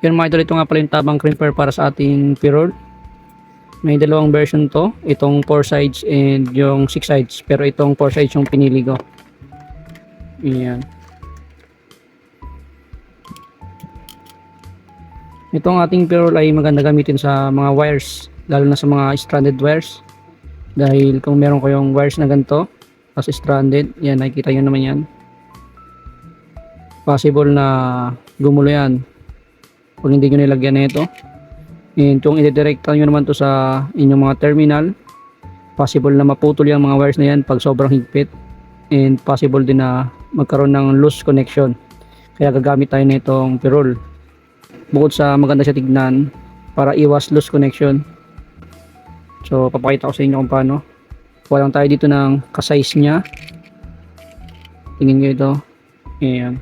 Yun mga idol, ito nga pala yung tamang crimper para sa ating P-roll. May dalawang version to, itong 4 sides and yung 6 sides, pero itong 4 sides yung pinili ko. Ayan. Itong ating P-roll ay maganda gamitin sa mga wires, lalo na sa mga stranded wires. Dahil kung meron kayong wires na ganito, tapos stranded, yan, nakikita nyo naman yan. Possible na gumulo yan kung hindi nyo nilagyan na ito. And kung i-directa nyo naman to sa inyong mga terminal, possible na maputol yung mga wires na yan pag sobrang higpit. And possible din na magkaroon ng loose connection. Kaya gagamit tayo na itong P-roll. Bukod sa maganda siya tignan, para iwas loose connection. So papakita ko sa inyo kung paano. Kuha lang tayo dito ng ka-size nya. Tingin nyo ito. Ayan.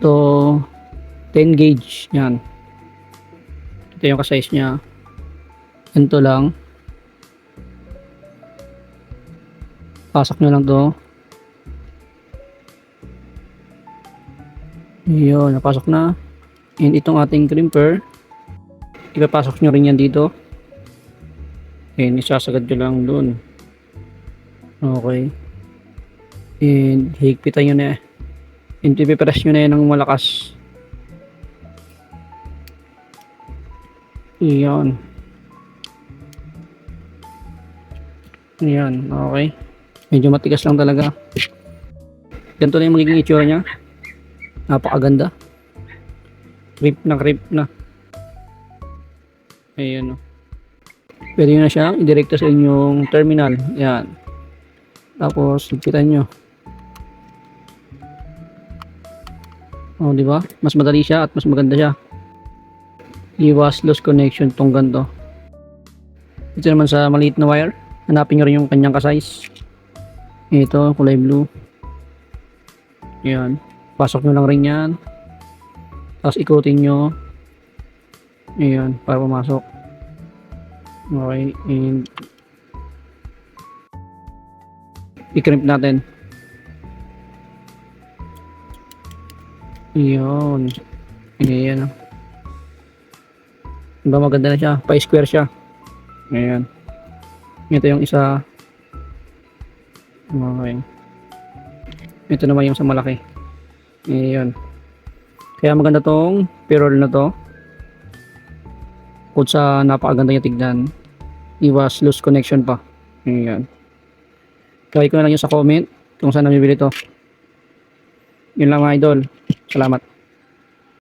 Ito 10 gauge. Yan. Ito yung ka-size nya. Ganito lang. Pasok nyo lang to. Yun, napasok na. And itong ating crimper, ipapasok nyo rin yan dito. And isasagad nyo lang dun. Okay. And higpitan nyo na. And ipipress nyo na yan ng malakas. Iyan. Iyan, okay. Medyo matigas lang talaga. Ganito na yung magiging itsura nya. Napakaganda. Grip na. Ayan o. Pwede nyo na siyang idirekta sa inyong terminal. Yan. Tapos, higpitan nyo. O, diba? Mas madali siya at mas maganda siya. Iwas loose connection tong ganito. Ito naman sa maliit na wire. Hanapin nyo rin yung kanyang ka-size. Ito, kulay blue. Yan. Pasok nyo lang rin yan. Tapos ikutin nyo. Ayan, para pumasok. Okay, and i-crimp natin. Ayan. Ayan. Diba maganda na siya? Pa-square siya. Ayan. Ito yung isa. Okay. Ito naman yung sa malaki. Ayan. Kaya maganda tong P-roll na to. Kung sa napakaganda niya tignan. Iwas loose connection pa. Ayan. Gawin ko na lang yun sa comment kung saan namibili to. Yun lang mga idol. Salamat.